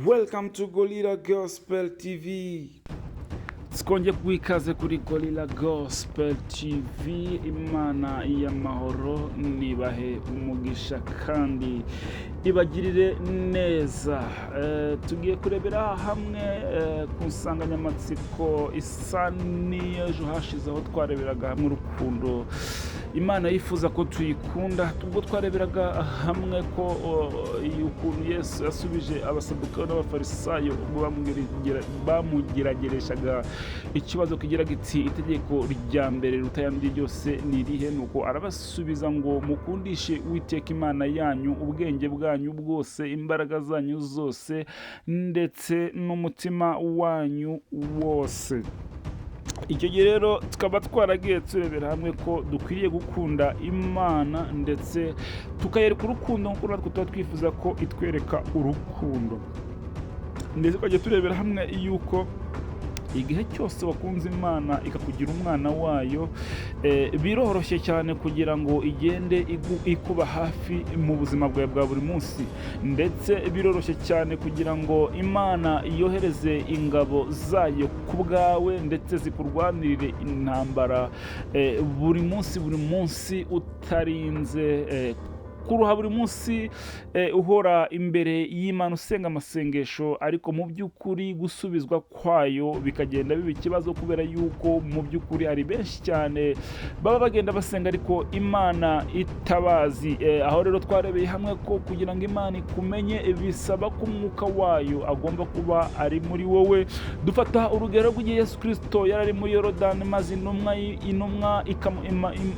Welcome to Gorilla Gospel TV. Twongeye kwikaze kuri Gorilla Gospel TV. Imana y'amahoro nibahe umugisha kandi ibagirire neza. Tugiye kurebera hamwe ku nsanganyamatsiko isa n'ejo hashize aho twareberaga hamwe urukundo Imana yifuza ko tuyikunda. Ubwo twareberaga hamwe ko ukuntu Yesu yasubije abasadukayo n'abafarisayo ubwo bamugeragereshaga ikibazo kigira giti itegeko rya mbere rutayandi ryose ni irihe? Nuko arabasubiza ngo mukundishe Uwiteka Imana yanyu ubwenge bwanyu bwose, imbaraga zanyu zose, ndetse n'umutima wanyu wose. Icyo gihe rero tukaba twaragiye turebera hamwe ko dukwiriye gukunda Imana ndetse tukayereka urukundo nk'uko natwe tuba twifuza ko itwereka urukundo. Ndetse twagiye turebera hamwe yuko igihe cyose wakunze Imana ikakugira umwana wayo, biroroshye cyane kugira ngo igende ikuba hafi mu buzima bwawe bwa buri munsi, ndetse biroroshye cyane kugira ngo Imana yohereze ingabo zayo ku bwawe ndetse zikurwanirire intambara buri munsi utarinze kuruha buri munsi uhora imbere y'Imana usenga amasengesho, ariko mu by'ukuri gusubizwa kwayo bikagenda biba ikibazo kubera yuko mu by'ukuri hari benshi cyane baba bagenda basenga ariko Imana itabazi. Aho rero twarebeye hamwe ko kugira ngo Imana ikumenye bisaba ko umwuka wayo agomba kuba ari muri wowe. Dufata urugero rw'igihe Yesu Kristo yari ari muri Yorodani maze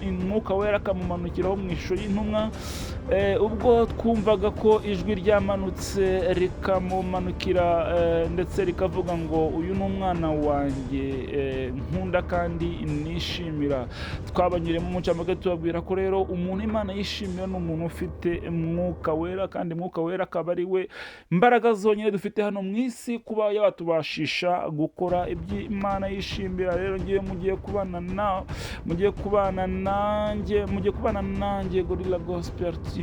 umwuka wera akamumanukiraho mu ishusho y'intumwa. Ubwo twumvaga ko ijwi ryamanutse rikamumanukira ndetse rikavuga ngo uyu ni umwana wanjye nkunda kandi nishimira. Twabanyuremo mu cyamake tubabwira ko rero umuntu Imana yishimira ni umuntu ufite umwuka wera, kandi umwuka wera akaba ari we mbaraga zonyine dufite hano mu isi kuba yatubashisha gukora ibyo Imana yishimira. Rero mugiye kubana nanjye Gorilla Gospel TV.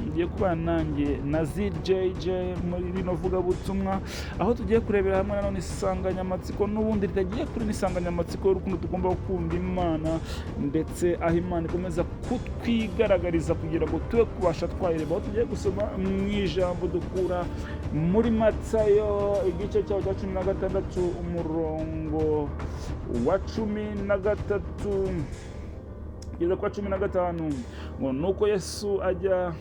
Ngiye kubana nanjye na ZJJ muri rino vugabutumwa, aho tugiye kurebera hamwe nanone isanganyamatsiko n'ubundi ritagiye kuri n'isanganyamatsiko y'urukundo tugomba gukunda Imana, ndetse aho Imana ikomeza kutwigaragariza kugira ngo tube kubasha twayireba. Aho tugiye gusoma mu ijambo dukura muri Matayo igice cyaho cya 16 umurongo wa 13 kugeza kwa 15 ngo nuko Yesu ajya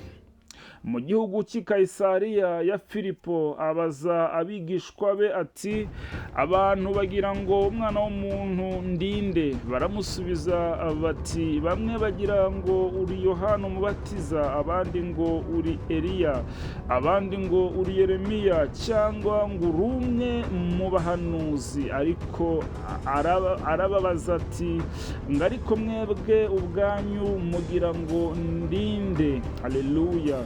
mu gihugu cy'i Kayisariya ya Filipo abaza abigishwa be ati, abantu bagira ngo umwana w'umuntu ndinde? Baramusubiza bati, bamwe bagira ngo uri Yohana umubatiza, abandi ngo uri Eliya, abandi ngo uri Yeremiya, cyangwa ngo uri umwe mu bahanuzi. Ariko arababaza ati, ngo ariko mwebwe ubwanyu mugira ngo ndinde? Haleluya.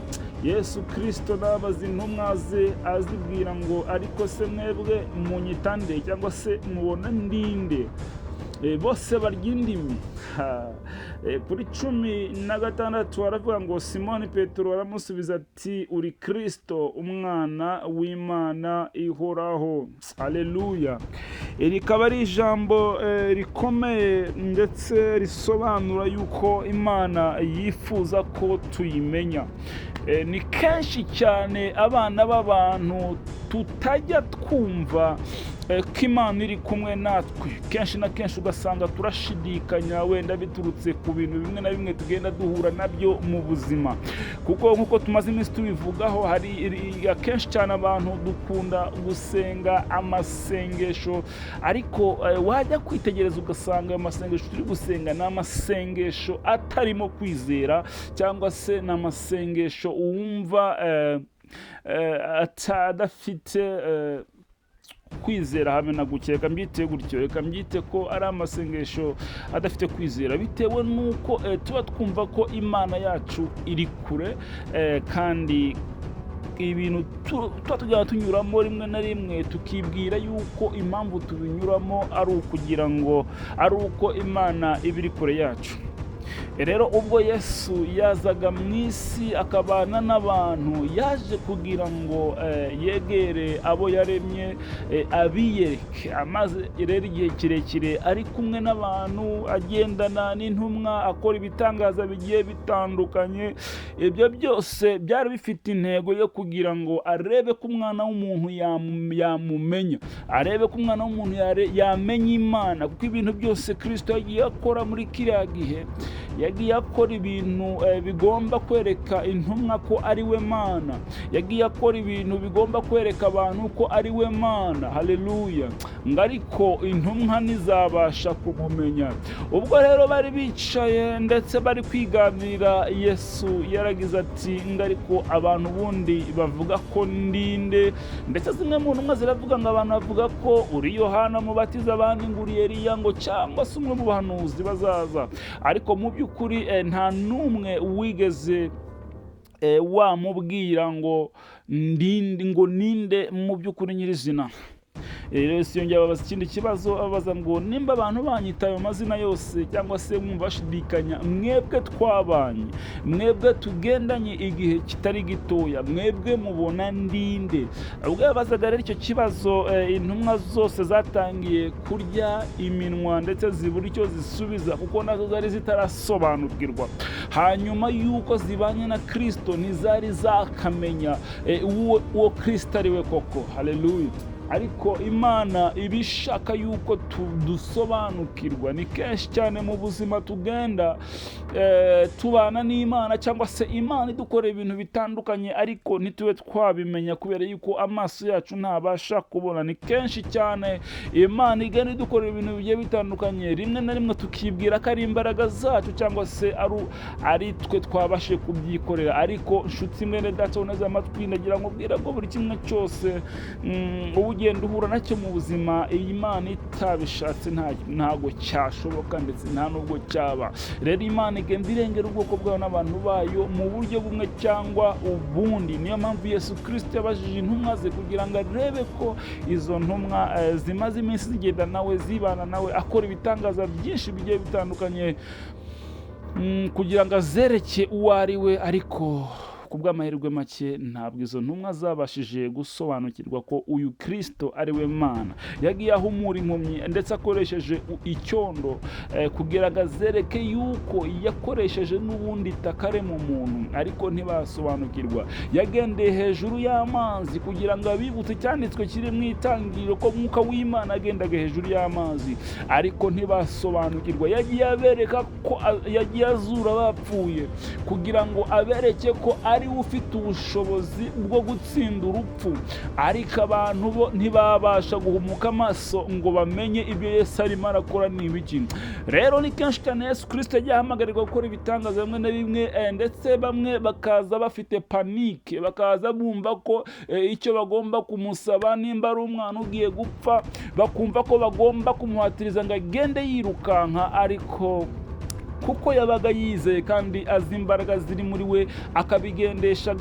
Yesu Kristo nabaza intumwa ze azibwira ngo ariko se mwebwe munyitande cyangwa se mubona ndinde? Bose barya indimi. Kuri 16 aravuga ngo Simoni Petero aramusubiza ati, uri Kristo umwana w'Imana ihoraho. Haleluya. Iri kaba ari ijambo rikomeye ndetse risobanura yuko Imana yifuza ko tuyimenya. Ni kenshi cyane abana b'abantu tutajya twumva ko Imana iri kumwe natwe. Kenshi na kenshi ugasanga turashidikanya, wenda biturutse ku bintu bimwe na bimwe tugenda duhura nabyo mu buzima, kuko nk'uko tumaze iminsi tubivugaho, hari akenshi cyane abantu dukunda gusenga amasengesho, ariko wajya kwitegereza ugasanga ayo masengesho turi gusenga ni amasengesho atarimo kwizera, cyangwa se ni amasengesho wumva adafite kwizera hamwe na gukeka. Mbyite gutyo, reka mbyite ko ari amasengesho adafite kwizera, bitewe n'uko tuba twumva ko Imana yacu iri kure, kandi ibintu tuba tujya tunyuramo rimwe na rimwe tukibwira yuko impamvu tubinyuramo ari ukugira ngo ari uko Imana iba iri kure yacu. rero ubwo Yesu yazaga mu isi akabana n'abantu, yaje kugira ngo yegere abo yaremye, abiyereke. Amaze rero igihe kirekire ari kumwe n'abantu, agendana n'intumwa, akora ibitangaza bigiye bitandukanye. Ibyo byose byari bifite intego yo kugira ngo arebe ko umwana w'umuntu yamumenya, arebe ko umwana w'umuntu yamenya Imana, kuko ibintu byose Kristo yagiye akora muri kiriya gihe, yagiye akora ibintu bigomba kwereka intumwa ko ari we Mana, yagiye akora ibintu bigomba kwereka abantu ko ari we Mana. Haleluya! ngo ariko intumwa ntizabasha kumumenya. Ubwo rero bari bicaye ndetse bari kwiganirira, Yesu yaragize ati ngo ariko abantu bundi bavuga ko ndinde, ndetse zimwe mu ntumwa ziravuga ngo abantu bavuga ko uri Yohana mubatiza, abandi ngo uri Eliya, ngo cyangwa se umwe mu bahanuzi bazaza. Ariko mu by'ukuri nta n'umwe wigeze wamubwira ngo ninde mu by'ukuri nyirizina. Rero Yesu yongera ababaza ikindi kibazo, ababaza ngo nimba abantu banyita ayo mazina yose cyangwa se mwumva bashidikanya, mwebwe twabanye, mwebwe tugendanye igihe kitari gitoya, mwebwe mubona ndinde? Ubwo yabazaga rero icyo kibazo, intumwa zose zatangiye kurya iminwa ndetse zibura icyo zisubiza, kuko nazo zari zitarasobanukirwa. Hanyuma yuko zibanye na Kristo ntizari zakamenya uwo Kristo ari we koko. Haleluya! Ariko Imana ibishaka yuko dusobanukirwa. Ni kenshi cyane mu buzima tugenda tubana n'Imana, cyangwa se Imana idukora ibintu bitandukanye ariko ntitube twabimenya kubera yuko amaso yacu ntabasha kubona. Ni kenshi cyane Imana igenda idukora ibintu bigiye bitandukanye, rimwe na rimwe tukibwira ko ari imbaraga zacu cyangwa se ari twe twabashe kubyikorera. Ariko nshuti mwene data uneze amatwi, ndagira ngo ubwira ko buri kimwe cyose ugenda uhura nacyo mu buzima, iyi Imana itabishatse ntago cyashoboka ndetse nta nubwo cyaba. Rero Imana igenda irengera ubwoko bwayo n'abantu bayo mu buryo bumwe cyangwa ubundi. Niyo mpamvu Yesu Kristo yabajije intumwa ze kugira ngo arebe ko izo ntumwa zimaze iminsi zigenda nawe, zibana nawe, akora ibitangaza byinshi bigiye bitandukanye kugira ngo azereke uwo ari we. Ariko kubw'amahirwe make ntabwo izo ntumwa zabashije gusobanukirwa ko uyu Kristo ari we Mana. Yagiye ahumura impumyi ndetse akoresheje icyondo kugira ngo azereke yuko yakoresheje n'ubundi takare mu muntu, ariko ntibasobanukirwa. Yagendeye hejuru y'amazi kugira ngo abibutse icyanditswe kiri mu itangiriro ko Mwuka w'Imana agendaga hejuru y'amazi, ariko ntibasobanukirwa. Yagiye abereka ko yagiye azura abapfuye kugira ngo abereke ko ari ufite ubushobozi bwo gutsinda urupfu, ariko abantu bo ntibabasha guhumuka amaso ngo bamenye ibyo Yesu arimo arakora ni ibiki. Rero ni kenshi cyane Yesu Kristo yagiye ahamagarirwa gukora ibitangaza bimwe na bimwe, ndetse bamwe bakaza bafite panike, bakaza bumva ko icyo bagomba kumusaba, nimba ari umwana ugiye gupfa, bakumva ko bagomba kumuhatiriza ngo agende yirukanka. Ariko kuko yabaga yizeye kandi azi imbaraga ziri muri we, akabigendesha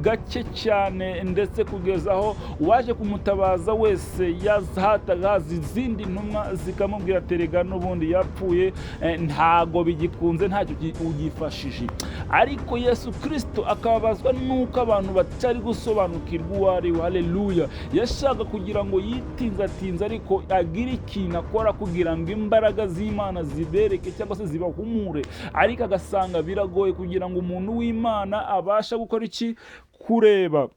gake cyane, ndetse kugeza aho uwaje kumutabaza wese yazahataga izindi ntumwa zikamubwira terega n'ubundi yapfuye, ntago bigikunze, ntacyo ugifashije. Ariko Yesu Kristo akababazwa n'uko abantu batari gusobanukirwa uwo ari we. Haleluya! yashaka kugira ngo yitinzatinze ariko agire ikintu akora kugira ngo imbaraga z'Imana zibereke cyangwa se zibahumure, ariko agasanga biragoye kugira ngo umuntu w'Imana abasha gukora iki? Kureba.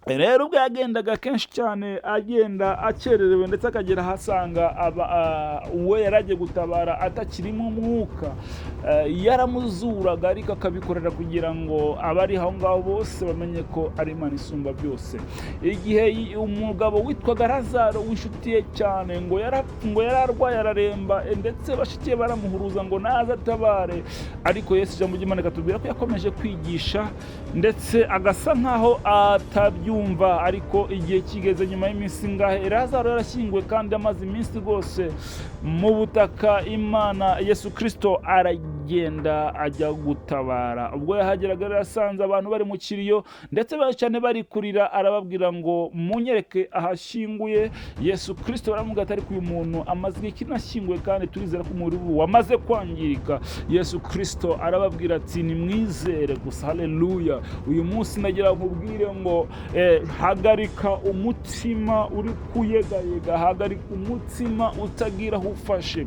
Rero ubwo yagendaga kenshi cyane agenda akererewe, ndetse akagera ahasanga uwo yaragiye gutabara atakirimo umwuka, yaramuzuraga ariko akabikorera kugira ngo abari aho ngaho bose bamenye ko ari Imana isumba byose. Igihe umugabo witwaga Lazaro w'inshuti ye cyane ngo yararwaye araremba, ndetse bashikiye baramuhuruza ngo naze atabare, ariko Yesu ijambo ry'Imana katubwira ko yakomeje kwigisha ndetse agasa nkaho atabyumva. Ariko igihe kigeze nyuma y'iminsi ngahe, Lazaro yarashyinguwe kandi amaze iminsi rwose mu butaka, Imana Yesu Kristo aragenda ajya gutabara. Ubwo yahageraga yasanze abantu bari mu kiriyo ndetse cyane bari kurira, arababwira ngo munyereke ahashyinguye Yesu Kristo. Baramuga ati ariko uyu muntu amaze iki nashyinguye kandi turizera ko umubiri we wamaze kwangirika. Yesu Kristo arababwira ati nimwizere gusa. Haleluya. Uyu munsi nagira nkubwire ngo hagarika umutima uri kuyegayega, hagarika umutima utagira aho ufashe.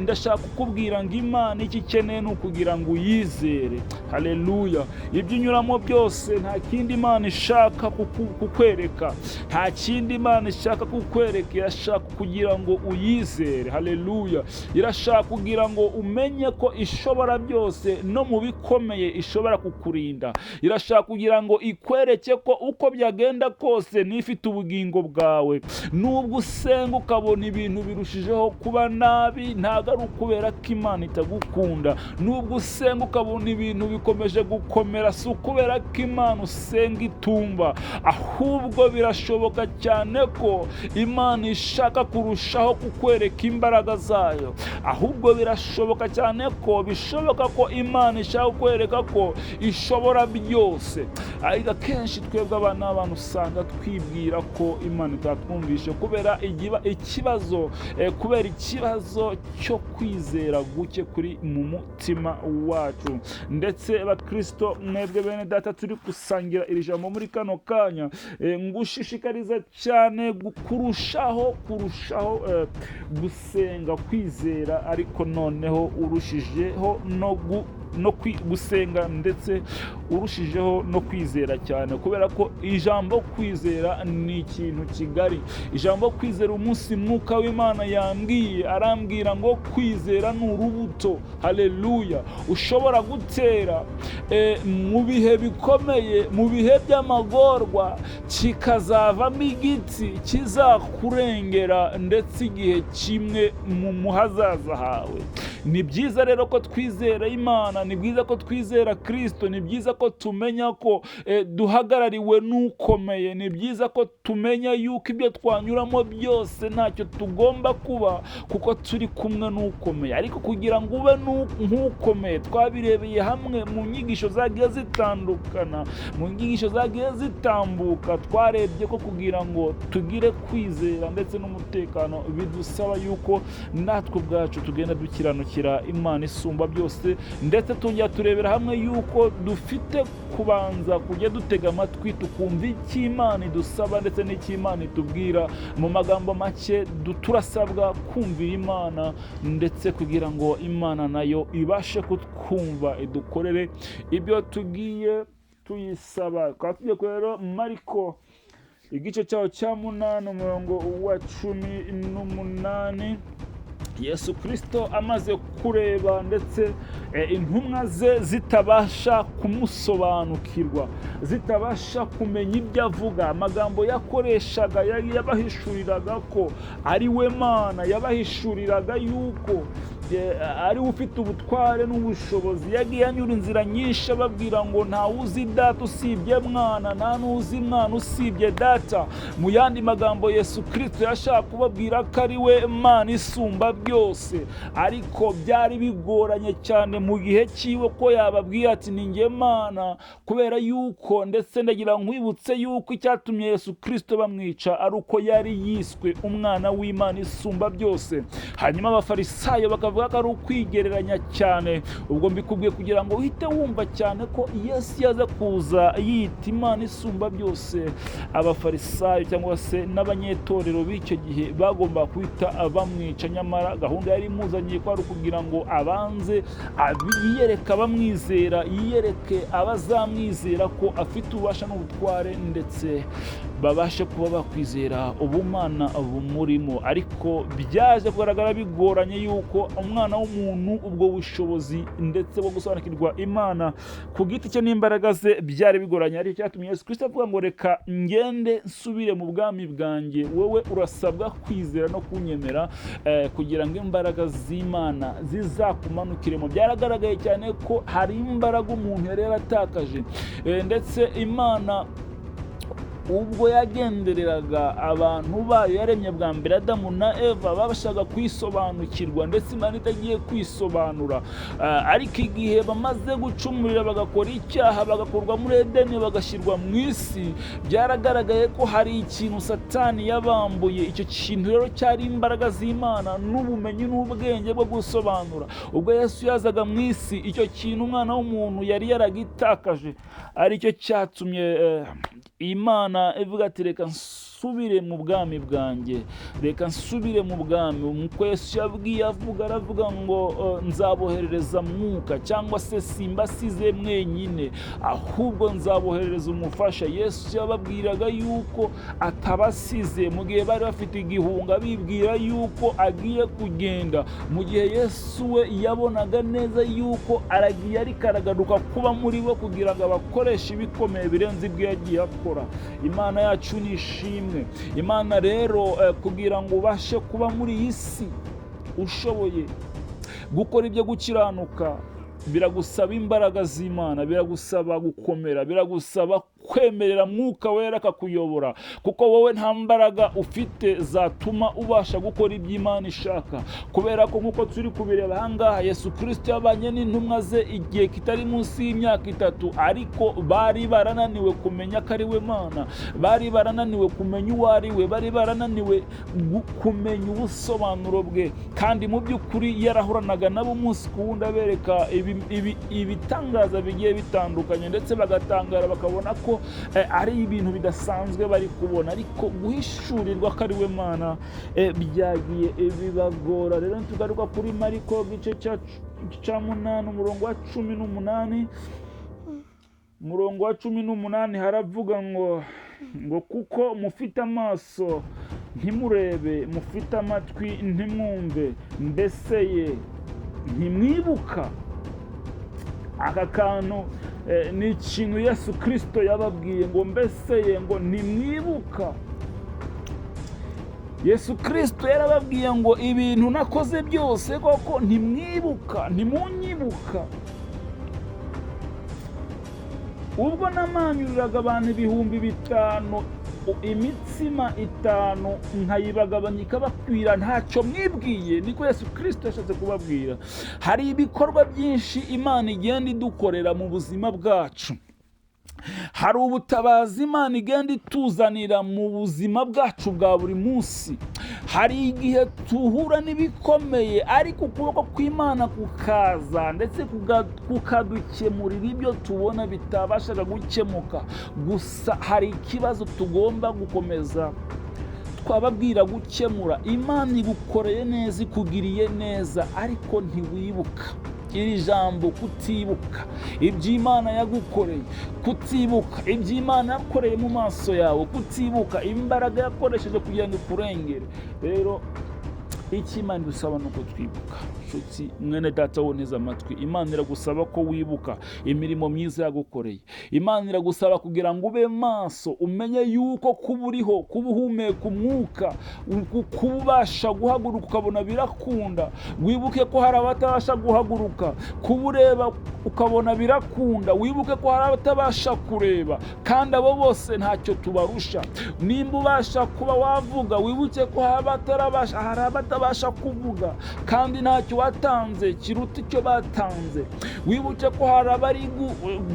Ndashaka kukubwira ngo Imana iki ikeneye ni ukugira ngo uyizere. Haleluya. Ibyo unyuramo byose nta kindi Imana ishaka kukwereka, nta kindi Imana ishaka kukwereka, irashaka kugira ngo uyizere. Haleluya. Irashaka kugira ngo umenye ko ishobora byose, no mu bikomeye ishobora kukurinda. Irashaka kugira ngo ikwereke ko uko byagenda kose nifite ubugingo bwawe. Nubwo usenga ukabona ibintu birushijeho kuba nabi, ntago ari ukubera ko Imana itagukunda. Nubwo usenga ukabona ibintu bikomeje gukomera, si ukubera ko Imana usenga itumva, ahubwo birashoboka cyane ko Imana ishaka kurushaho kukwereka imbaraga zayo. Ahubwo birashoboka cyane ko bishoboka ko Imana ishaka kukwereka ko ishobora byose. Ariko akenshi twebwe abana b'abantu usanga twibwira ko Imana itatwumvishe kubera ikibazo cyo kwizera guke kuri mu mutima wacu. Ndetse bakristo, mwebwe bene data turi gusangira iri jambo muri kano kanya, ngushishikariza cyane kurushaho gusenga, kwizera, ariko noneho urushijeho no gusenga ndetse urushijeho no kwizera cyane, kubera ko ijambo kwizera ni ikintu kigari. Ijambo kwizera, umunsi mwuka w'Imana arambwira ngo kwizera ni urubuto. Haleluya. Ushobora gutera mu bihe bikomeye, mu bihe by'amagorwa, kikazavamo igiti kizakurengera ndetse igihe kimwe mu hazaza hawe. Ni byiza rero ko twizera Imana, ni byiza ko twizera Kristo, ni byiza ko tumenya ko duhagarariwe n'ukomeye, ni byiza ko tumenya yuko ibyo twanyuramo byose ntacyo tugomba kuba, kuko turi kumwe n'ukomeye. Ariko kugira ngo ube nk'ukomeye, twabirebeye hamwe mu nyigisho zagiye zitandukana, mu nyigisho zagiye zitambuka, twarebye ko kugira ngo tugire kwizera ndetse n'umutekano bidusaba yuko natwe ubwacu tugenda dukiranukira Imana isumba byose. Ndetse tujya turebera hamwe yuko dufite kubanza kujya dutega amatwi tukumva icyo Imana idusaba ndetse n'icyo Imana itubwira. Mu magambo make, turasabwa kumvira Imana ndetse kugira ngo Imana nayo ibashe kutwumva, idukorere ibyo tugiye tuyisaba. Tukaba tugiye rero Mariko igice cyaho cya 8 umurongo wa 18. Yesu Kristo amaze kureba ndetse intumwa ze zitabasha kumusobanukirwa, zitabasha kumenya ibyo avuga, amagambo yakoreshaga yabahishuriraga ko ari we Mana, yabahishuriraga yuko ari ufite ubutware n'ubushobozi. Yagiye anyura inzira nyinshi ababwira ngo nta uzi data usibye Mwana, nta n'uzi Mwana usibye data. Mu yandi magambo, Yesu Kristo yashaka kubabwira ko ari we Mana isumba byose, ariko byari bigoranye cyane mu gihe cyiwe ko yababwira ati ni njye Mana, kubera yuko, ndetse ndagira nkwibutse yuko icyatumye Yesu Kristo bamwica ari uko yari yiswe umwana w'Imana isumba byose. Hanyuma abafarisayo bakavuga ko ari ukwigereranya cyane. Ubwo mbikubwiye kugira ngo uhite wumva cyane ko Yesu yaza kuza yita Imana isumba byose. Abafarisayo cyangwa se n'abanyetorero b'icyo gihe bagomba kwita bamwica, nyamara gahunda yari imuzaniye ko ari kugira ngo abanze yiyereka abamwizera, yiyereke abazamwizera ko afite ububasha n'ubutware, ndetse babashe kuba bakwizera ubumana bumurimo. Ariko byaje kugaragara bigoranye yuko umwana w'umuntu ubwo bushobozi ndetse bwo gusobanukirwa Imana ku giti cye n'imbaraga ze byari bigoranye. Ari cyatumye Yesu Kristo avuga ngo reka ngende nsubire mu bwami bwanjye, wowe urasabwa kwizera no kunyemera kugira ngo imbaraga z'Imana zizakumanukiremo. Byaragaragaye cyane ko hari imbaraga umuntu yari yaratakaje, ndetse Imana ubwo yagendereraga abantu bayo yaremye bwa mbere Adamu na Eva babashaga kwisobanukirwa ndetse Imana itagiye kwisobanura, ariko igihe bamaze gucumurira bagakora icyaha bagakurwa muri Edeni bagashyirwa mu isi, byaragaragaye ko hari ikintu Satani yabambuye. Icyo kintu rero cyari imbaraga z'Imana n'ubumenyi n'ubwenge bwo gusobanura. Ubwo Yesu yazaga mu isi, icyo kintu umwana w'umuntu yari yaragitakaje, aricyo cyatumye Imana ivuga ati reka nsubire mu bwami bwanjye, reka nsubire mu bwami. Nk'uko Yesu yabwiye aravuga ngo nzaboherereza mwuka, cyangwa se simbasize mwenyine ahubwo nzaboherereza umufasha. Yesu yababwiraga yuko atabasize mu gihe bari bafite igihunga bibwira yuko agiye kugenda, mu gihe Yesu we yabonaga neza yuko aragiye ariko aragaruka kuba muri bo kugira ngo abakoreshe ibikomeye birenze ibyo yagiye akora. Imana yacu ni ishimwe. Imana rero kugira ngo ubashe kuba muri iyi si ushoboye gukora ibyo gukiranuka, biragusaba imbaraga z'Imana, biragusaba gukomera, biragusaba kwemerera mwuka wera akakuyobora, kuko wowe nta mbaraga ufite zatuma ubasha gukora ibyo Imana ishaka. Kubera ko nk'uko turi kubireba ahangaha, Yesu Kristo yabanye n'intumwa ze igihe kitari munsi y'imyaka 3, ariko bari barananiwe kumenya ko ari we Mana, bari barananiwe kumenya uwo ari we, bari barananiwe kumenya ubusobanuro bwe, kandi mu by'ukuri yarahoranaga nabo umunsi ku wundi abereka ibitangaza bigiye bitandukanye, ndetse bagatangara bakabona ko ari ibintu bidasanzwe bari kubona, ariko guhishurirwa ko ari we Mana byagiye bibagora. Rero tugaruka kuri Mariko gice cya 8 umurongo wa 18, umurongo wa 18 haravuga ngo kuko mufite amaso ntimurebe, mufite amatwi ntimwumve, mbese ye ntimwibuka. Aka kantu ni ikintu Yesu Kristo yababwiye ngo mbese ye ngo ntimwibuka. Yesu Kristo yarababwiye ngo ibintu nakoze byose koko ntimwibuka, ntimunyibuka. Ubwo namanyuriraga abantu 5,000 imitsima 5 nkayibagabanya ikabakwira, ntacyo mwibwiye. Niko Yesu Kristo yashatse kubabwira. Hari ibikorwa byinshi Imana igenda idukorera mu buzima bwacu, hari ubutabazi Imana igenda ituzanira mu buzima bwacu bwa buri munsi. Hari igihe tuhura n'ibikomeye, ariko ukuboko kw'Imana kukaza ndetse kukadukemurira ibyo tubona bitabashaga gukemuka. Gusa hari ikibazo tugomba gukomeza twababwira gukemura. Imana igukoreye neza, ikugiriye neza, ariko ntiwibuka. Iri jambo kutibuka ibyo Imana yagukoreye, kutibuka ibyo Imana yakoreye mu maso yawe, kutibuka imbaraga yakoresheje kugira ngo ikurengere. Rero iki Imana idusaba nuko twibuka. Nshuti mwene data woneza amatwi, Imana iragusaba ko wibuka imirimo myiza yagukoreye. Imana iragusaba kugira ngo ube maso, umenye yuko kuba uriho, kuba uhumeka umwuka, kubasha guhaguruka ukabona birakunda. Wibuke ko hari abatabasha guhaguruka. Kuba ureba ukabona birakunda, wibuke ko hari abatabasha kureba, kandi abo bose ntacyo tubarusha. Nimba ubasha kuba wavuga, wibuke ko hari abatabasha kuvuga, kandi ntacyo watanze kiruta icyo batanze. Wibuke ko hari abari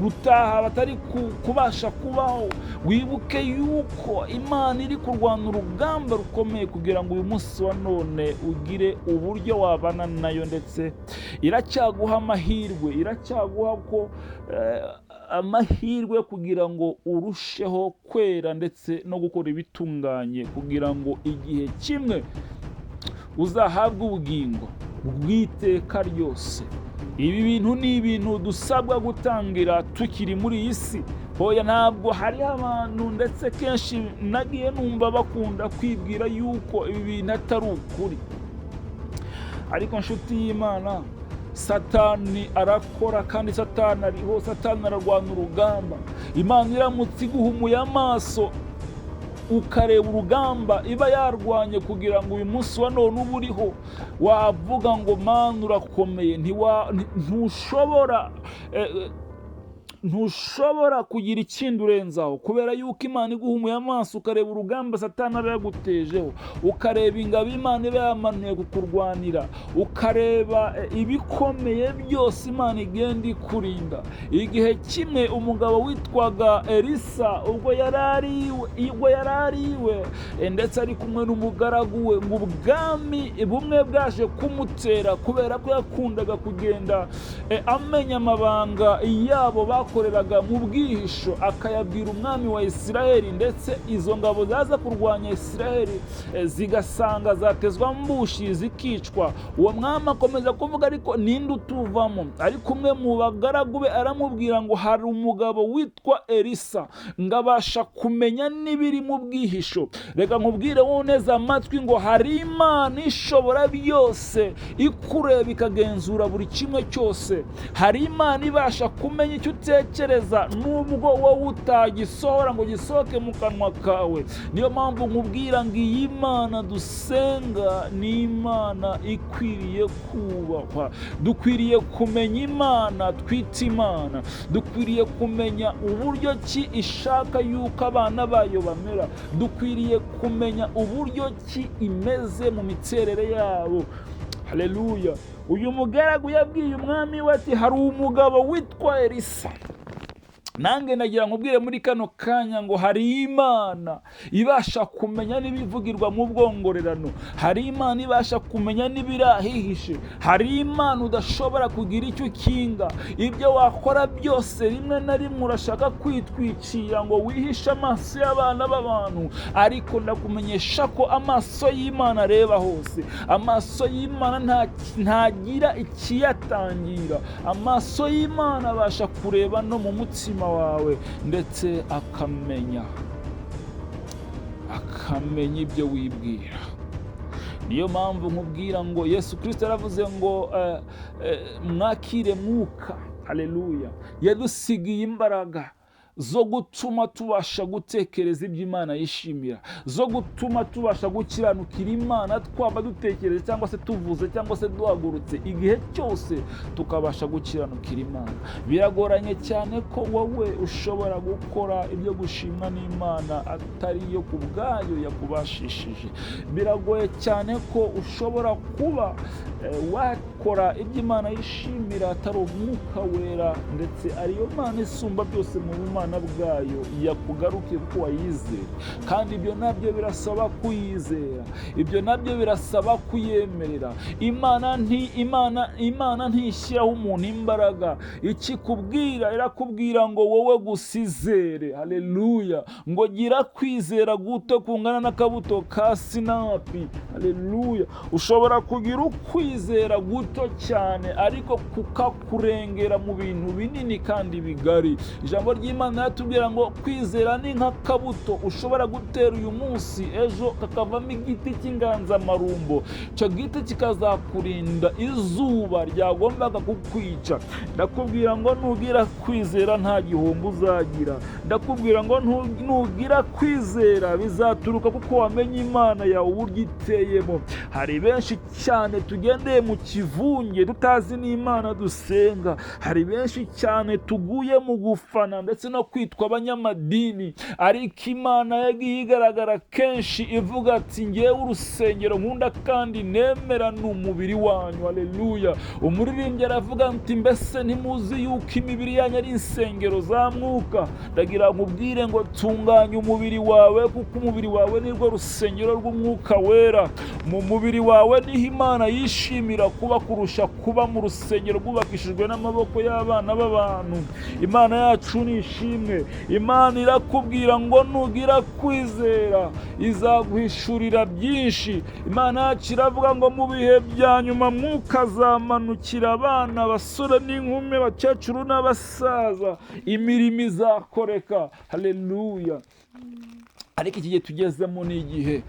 gutaha batari kubasha kubaho. Wibuke yuko Imana iri kurwana urugamba rukomeye kugira ngo uyu munsi wa none ugire uburyo wabana nayo, ndetse iracyaguha amahirwe, iracyaguha ko amahirwe kugira ngo urusheho kwera ndetse no gukora ibitunganye, kugira ngo igihe kimwe uzahabwe ubugingo bw'iteka ryose. Ibi bintu ni ibintu dusabwa gutangira tukiri muri iyi si. Hoya ntabwo hari abantu, ndetse kenshi nagiye numva bakunda kwibwira yuko ibi bintu atari ukuri. Ariko nshuti y'Imana, Satani arakora, kandi Satani ariho, Satani ararwana urugamba. Imana iramutse iguhumuye amaso ukareba urugamba iba yarwanye kugira ngo uyu munsi wa none uba uriho, wavuga ngo Mana urakomeye. Ntushobora ntushobora kugira ikindi urenzaho, kubera yuko Imana iguhumuye amaso ukareba urugamba Satani aba yagutejeho, ukareba ingabo Imana iba yamanuye kukurwanira, ukareba ibikomeye byose Imana igenda ikurinda. Igihe kimwe umugabo witwaga Elisa ubwo yari iwe ndetse ari kumwe n'umugaragu we, ngo ubwami bumwe bwaje kumutera kubera ko yakundaga kugenda amenya amabanga yabo bakoreraga mu bwihisho, akayabwira umwami wa Isiraheli, ndetse izo ngabo zaza kurwanya Isiraheli zigasanga zatezwa mbushi zikicwa. Uwo mwami akomeza kuvuga, ariko ninde utuvamo? Ariko umwe mu bagaragu be aramubwira ngo hari umugabo witwa Elisa ngabasha kumenya n'ibiri mu bwihisho. Reka nkubwire wowe neza amatwi ngo hari Imana ishobora byose, ikureba ikagenzura buri kimwe cyose. Hari Imana ibasha kumenya icyo utekereza nubwo wowe utagisohora ngo gisohoke mu kanwa kawe. Niyo mpamvu nkubwira ngo iyi Imana dusenga ni Imana ikwiriye kubahwa. Dukwiriye kumenya Imana twita Imana, dukwiriye kumenya uburyo ki ishaka yuko abana bayo bamera, dukwiriye kumenya uburyo ki imeze mu miterere yabo. Haleluya. Uyu mugaragu yabwiye umwami we ati hari umugabo witwa Elisa. Nange nagira nkubwire muri kano kanya ngo hari Imana ibasha kumenya n'ibivugirwa mu bwongorerano, hari Imana ibasha kumenya n'ibirahihishe, hari Imana udashobora kugira icyo ukinga. Ibyo wakora byose rimwe na rimwe urashaka kwitwikira ngo wihishe amaso y'abana b'abantu, ariko ndakumenyesha ko amaso y'Imana areba hose. Amaso y'Imana ntagira ikiyatangira. Amaso y'Imana abasha kureba no mu mutima wawe, ndetse akamenya ibyo wibwira. Niyo mpamvu nkubwira ngo Yesu Kristo yaravuze ngo mwakire Mwuka. Haleluya. Yadusigiye imbaraga zo gutuma tubasha gutekereza ibyo Imana yishimira, zo gutuma tubasha gukiranukira Imana, twaba dutekereza cyangwa se tuvuze cyangwa se duhagurutse, igihe cyose tukabasha gukiranukira Imana. Biragoranye cyane ko wowe ushobora gukora ibyo gushimwa n'Imana atari yo ku bwayo yakubashishije. Biragoye cyane ko ushobora kuba wakora ibyo Imana yishimira atari Umwuka Wera, ndetse ariyo Mana isumba byose mu bumana bwayo yakugaruke kuko wayizera. Kandi ibyo nabyo birasaba kuyizera, ibyo nabyo birasaba kuyemerera. Imana ntishyiraho umuntu imbaraga. Ikikubwira irakubwira ngo wowe gusizere. Haleluya. Ngo gira kwizera guto kungana n'akabuto ka sinapi. Haleluya. Ushobora kugira ukwizera guto cyane ariko kukakurengera mu bintu binini kandi bigari. Ijambo ry'Imana yatubwira ngo kwizera ni nk'akabuto ushobora gutera uyu munsi, ejo kakavamo igiti cy'inganzamarumbo. Icyo giti kikazakurinda izuba ryagombaga kukwica. Ndakubwira ngo nugira kwizera nta gihombo uzagira. Ndakubwira ngo nugira kwizera bizaturuka kuko wamenye Imana yawe uburyo iteyemo. Hari benshi cyane tugendeye mu kivunge tutazi n'Imana dusenga. Hari benshi cyane tuguye mu gufana ndetse no kwitwa abanyamadini, ariko Imana yagiye igaragara kenshi ivuga ati ngewe urusengero nkunda kandi nemera ni umubiri wanyu. Haleluya. Umuririmbyi aravuga ati mbese ntimuzi yuko imibiri yanyu ari insengero za Mwuka? Ndagira nkubwire ngo tunganya umubiri wawe, kuko umubiri wawe nirwo rusengero rw'Umwuka Wera. Mu mubiri wawe niho Imana yishimira kuba kurusha kuba mu rusengero rwubakishijwe n'amaboko y'abana b'abantu. Imana yacu ni ishimwe. Imana irakubwira ngo nugira kwizera izaguhishurira byinshi. Imana yacu iravuga ngo mu bihe bya nyuma Mwuka azamanukira abana, abasore n'inkumi, abakecuru n'abasaza, imirimo izakoreka. Haleluya. Ariko iki gihe tugezemo ni igihe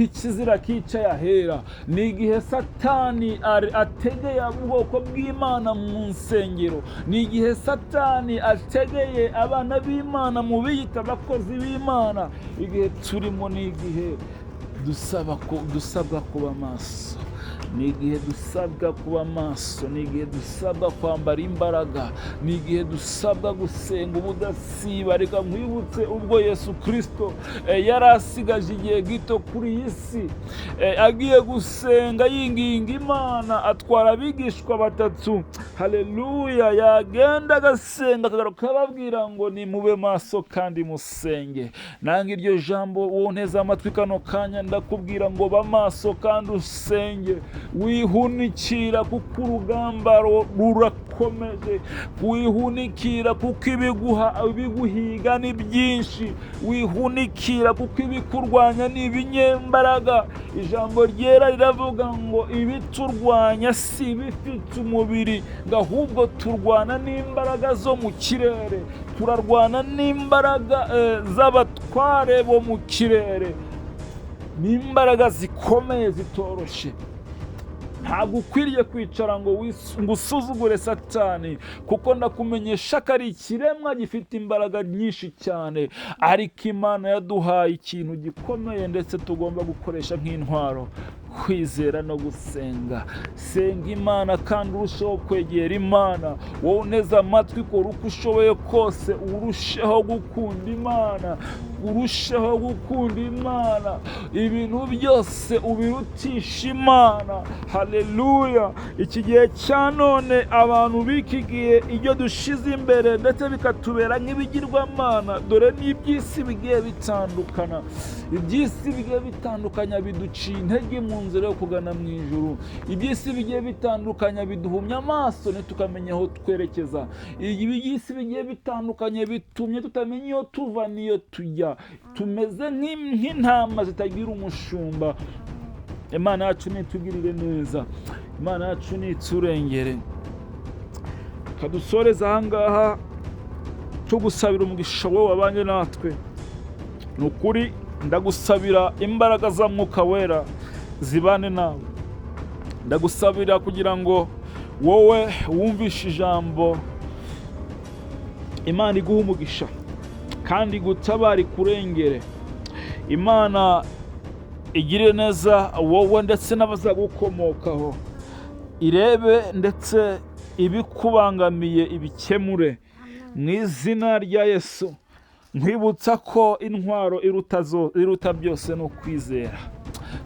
ikizira kicaye ahera, ni igihe Satani ategeye ubwoko bw'Imana mu nsengero, ni igihe Satani ategeye abana b'Imana mu biyita abakozi b'Imana. Igihe turimo ni igihe dusabwa kuba maso. ni igihe dusabwa kuba maso, ni igihe dusabwa kwambara imbaraga, ni igihe dusabwa gusenga ubudasiba. Reka nkwibutse ubwo Yesu Kristo yari asigaje igihe gito kuri iyi si, agiye gusenga yinginga Imana, atwara abigishwa batatu, haleluya, yagenda agasenga akagaruka ababwira ngo nimube maso kandi musenge. Nanga iryo jambo wonteze amatwi kano kanya, ndakubwira ngo ba maso kandi usenge, wihunikira kuko urugamba rurakomeje, wihunikira kuko ibiguhiga ni byinshi, wihunikira kuko ibikurwanya ni ibinyembaraga. Ijambo ryera riravuga ngo ibiturwanya si ibifite umubiri, ahubwo turwana n'imbaraga zo mu kirere, turarwana n'imbaraga z'abatware bo mu kirere, n'imbaraga zikomeye zitoroshe. Ntabwo ukwiriye kwicara ngo usuzugure Satani, kuko ndakumenyesha ko ari ikiremwa gifite imbaraga nyinshi cyane, ariko Imana yaduhaye ikintu gikomeye ndetse tugomba gukoresha nk'intwaro: kwizera no gusenga. Senga Imana kandi urusheho kwegera Imana. Wowe uneze amatwi, kora uko ushoboye kose urusheho gukunda Imana, urusheho gukunda Imana, ibintu byose ubirutisha Imana. Haleluya! Iki gihe cya none abantu b'iki gihe ibyo dushize imbere ndetse bikatubera nk'ibigirwamana, dore n'iby'isi bigiye bitandukana. Iby'isi bigiye bitandukanya biduciye intege mu nzira yo kugana mu ijuru. Iby'isi bigiye bitandukanya biduhumya amaso ntitukamenya aho twerekeza. Iby'isi bigiye bitandukanye bitumye tutamenya iyo tuva n'iyo tujya. Tumeze nk'intama zitagira umushumba. Imana yacu nitugirire neza, Imana yacu niturengere. Kadusoreza ahangaha tugusabira umugisha wowe wabanye natwe. Ni ukuri ndagusabira imbaraga za Mwuka Wera zibane nawe. Ndagusabira kugira ngo wowe wumvishe ijambo, Imana iguhe umugisha kandi igutabare ikurengere. Imana igire neza wowe ndetse n'abazagukomokaho, irebe ndetse ibikubangamiye ibikemure mu izina rya Yesu. Nkwibutsa ko intwaro iruta byose ni ukwizera,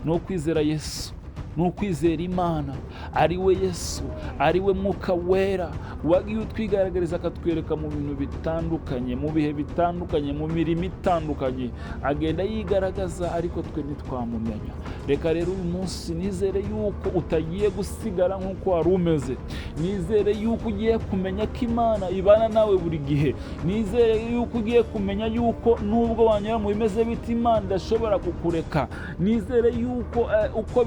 ni ukwizera Yesu, ni ukwizera Imana, ari we Yesu, ari we Mwuka Wera wagiye utwigaragariza akatwereka mu bintu bitandukanye, mu bihe bitandukanye, mu mirimo itandukanye, agenda yigaragaza ariko twe ntitwamumenya. Reka rero uyu munsi nizere yuko utagiye gusigara nk'uko wari umeze. Nizere yuko ugiye kumenya ko Imana ibana nawe buri gihe. Nizere yuko ugiye kumenya yuko nubwo wanyura mu bimeze biti, Imana idashobora kukureka. Nizere yuko uko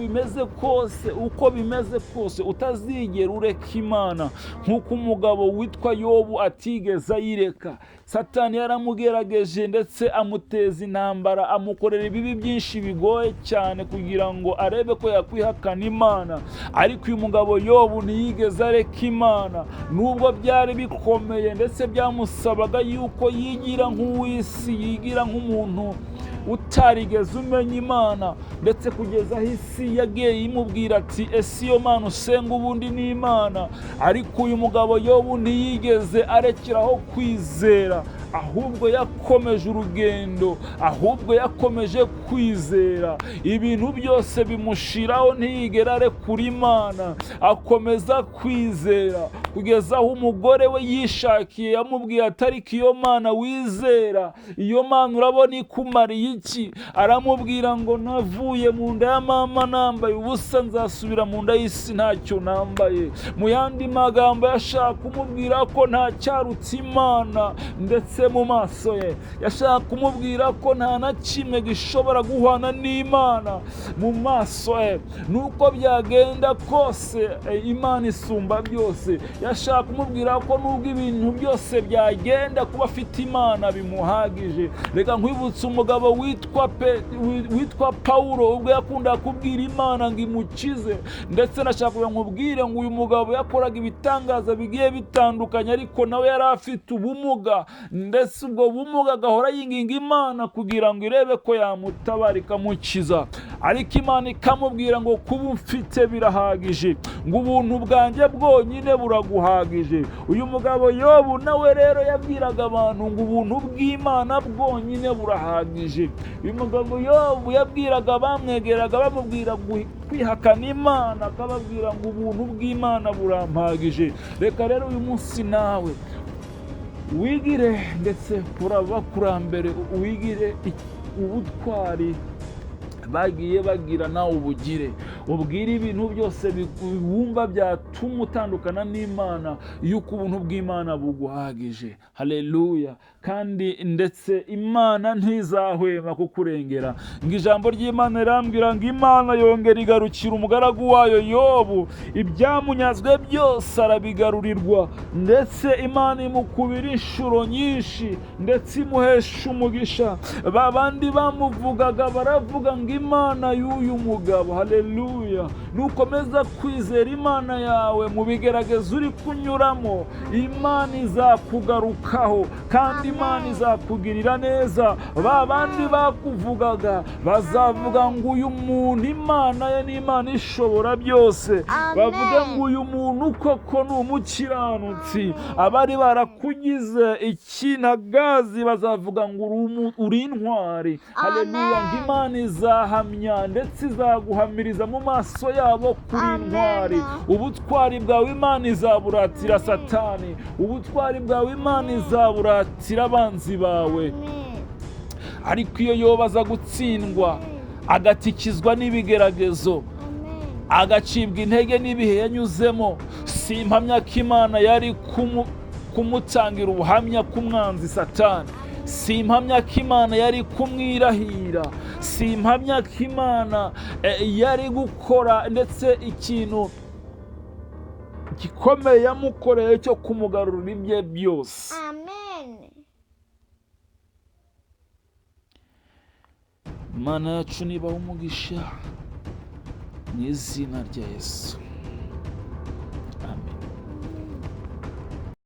bimeze kose utazigera ureka Imana, nk'uko umugabo witwa Yobu atigeze ayireka. Satani yaramugerageje ndetse amuteza intambara, amukorera ibibi byinshi bigoye cyane kugira ngo arebe ko yakwihakana Imana, ariko uyu mugabo Yobu ntiyigeze areka Imana, nubwo byari bikomeye ndetse byamusabaga yuko yigira nk'uw'isi, yigira nk'umuntu utarigeze umenya Imana, ndetse kugeza aho isi yagiye imubwira ati ese iyo Mana usenga ubundi ni Imana. Ariko uyu mugabo Yobu ntiyigeze arekeraho kwizera, ahubwo yakomeje urugendo, ahubwo yakomeje kwizera. Ibintu byose bimushiraho, ntiyigera arekura Imana, akomeza kwizera kugeza aho umugore we yishakiye yamubwiye ati ariko iyo Mana wizera, iyo Mana urabona ikumariye iki? Aramubwira ngo navuye mu nda ya mama nambaye ubusa, nzasubira mu nda y'isi ntacyo nambaye. Mu yandi magambo yashaka kumubwira ko nta cyarutse Imana, ndetse mu maso ye yashaka kumubwira ko nta na kimwe gishobora guhwana n'Imana mu maso ye. Nuko byagenda kose Imana isumba byose, yashaka kumubwira ko nubwo ibintu byose byagenda kuba afite Imana bimuhagije. Reka nkwibutse umugabo witwa Pawulo ubwo yakunda kubwira Imana ngo imukize, ndetse nashaka kugira nkubwire ngo uyu mugabo yakoraga ibitangaza bigiye bitandukanye, ariko nawe yari afite ubumuga, ndetse ubwo bumuga agahora yinginga Imana kugira ngo irebe ko yamutabara ikamukiza, ariko Imana ikamubwira ngo kuba mfite birahagije, ngo ubuntu bwanjye bwonyine buraguhagije. Uyu mugabo Yobu nawe rero yabwiraga abantu ngo ubuntu bw'Imana bwonyine burahagije. Uyu mugabo Yobu yabwiraga bamwegeraga bamubwira kwihakana Imana, akababwira ngo ubuntu bw'Imana burampagije. Reka rero uyu munsi nawe wigire, ndetse abakurambere wigire ubutwari bagiye bagira, nawe ubugire, ubwire ibintu byose wumva byatuma utandukana n'Imana, yuko ubuntu bw'Imana buguhagije. Haleluya. Kandi ndetse Imana ntizahwema kukurengera. Ngo ijambo ry'Imana rirambwira ngo Imana yongera igarukira umugaragu wayo Yobu, ibyamunyazwe byose arabigarurirwa, ndetse Imana imukubira inshuro nyinshi, ndetse imuhesha umugisha. Babandi bamuvugaga baravuga ngo Imana y'uyu mugabo, haleluya, nukomeza kwizera Imana yawe mu bigerageza uri kunyuramo, Imana izakugarukaho kandi Imana izakugirira neza. Babandi bakuvugaga bazavuga ngo uyu muntu Imana ye ni Imana ishobora byose, bavuga ngo uyu muntu koko ni umukiranutsi. Abari barakugize ikinagazi bazavuga ngo uri intwari, haleluya, ngo Imana izahamya ndetse izaguhamiriza mu maso yabo kuri intwari. Ubutwari bwawe Imana izaburatira Satani, ubutwari bwawe Imana izaburatira abanzi bawe. Ariko iyo Yobu aza gutsindwa, agatikizwa n'ibigeragezo, agacibwa intege n'ibihe yanyuzemo, simpamya ko Imana yari kumutangira ubuhamya k'umwanzi Satani, simpamya ko Imana yari kumwirahira, simpamya ko Imana yari gukora ndetse ikintu gikomeye yamukoreye cyo kumugarurira ibye byose. Imana yacu nibaha umugisha mu izina rya Yesu.